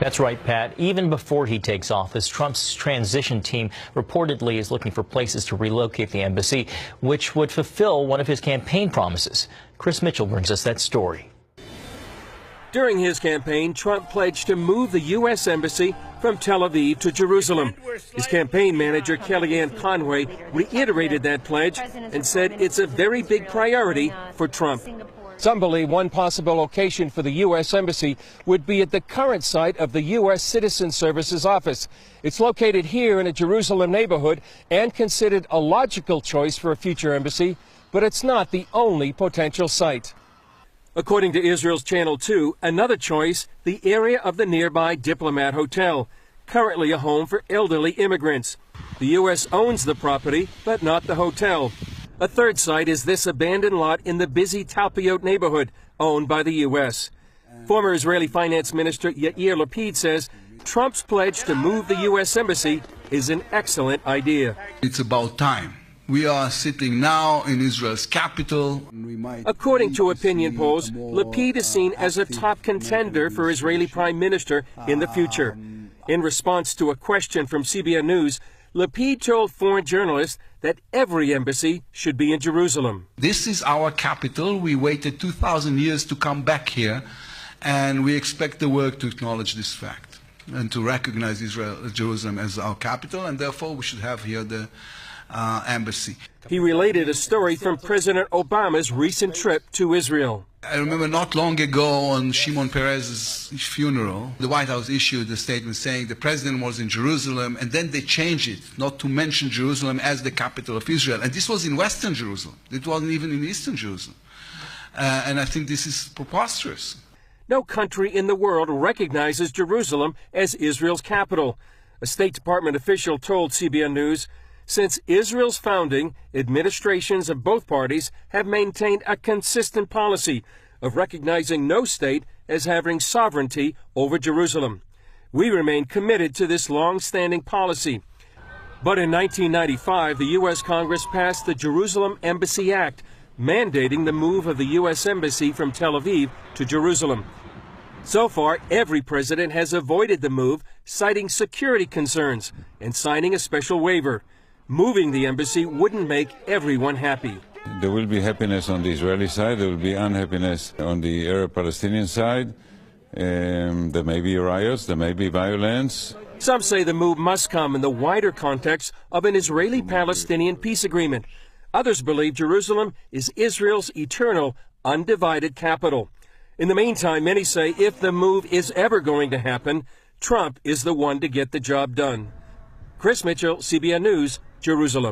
That's right, Pat. Even before he takes office, Trump's transition team reportedly is looking for places to relocate the embassy, which would fulfill one of his campaign promises. Chris Mitchell brings us that story. During his campaign, Trump pledged to move the U.S. Embassy from Tel Aviv to Jerusalem. His campaign manager, Kellyanne Conway, reiterated that pledge and said it's a very big priority for Trump. Some believe one possible location for the U.S. Embassy would be at the current site of the U.S. Citizen Services Office. It's located here in a Jerusalem neighborhood and considered a logical choice for a future embassy, but it's not the only potential site. According to Israel's Channel 2, another choice, the area of the nearby Diplomat Hotel, currently a home for elderly immigrants. The U.S. owns the property, but not the hotel. A third site is this abandoned lot in the busy Talpiot neighborhood, owned by the U.S. Former Israeli Finance Minister Yair Lapid says Trump's pledge to move the U.S. Embassy is an excellent idea. It's about time. We are sitting now in Israel's capital. According to opinion polls, Lapid is seen as a top contender for Israeli prime minister in the future. In response to a question from CBN News, Lapid told foreign journalists that every embassy should be in Jerusalem. This is our capital. We waited 2,000 years to come back here, and we expect the world to acknowledge this fact and to recognize Jerusalem as our capital, and therefore we should have here the embassy. He related a story from President Obama's recent trip to Israel. I remember not long ago on Shimon Peres's funeral, the White House issued a statement saying the president was in Jerusalem, and then they changed it not to mention Jerusalem as the capital of Israel. And this was in Western Jerusalem. It wasn't even in Eastern Jerusalem. And I think this is preposterous. No country in the world recognizes Jerusalem as Israel's capital. A State Department official told CBN News, since Israel's founding, administrations of both parties have maintained a consistent policy of recognizing no state as having sovereignty over Jerusalem. We remain committed to this long-standing policy. But in 1995, the U.S. Congress passed the Jerusalem Embassy Act, mandating the move of the U.S. Embassy from Tel Aviv to Jerusalem. So far, every president has avoided the move, citing security concerns and signing a special waiver. Moving the embassy wouldn't make everyone happy. There will be happiness on the Israeli side. There will be unhappiness on the Arab-Palestinian side. There may be riots. There may be violence. Some say the move must come in the wider context of an Israeli-Palestinian peace agreement. Others believe Jerusalem is Israel's eternal, undivided capital. In the meantime, many say if the move is ever going to happen, Trump is the one to get the job done. Chris Mitchell, CBN News, Jerusalem.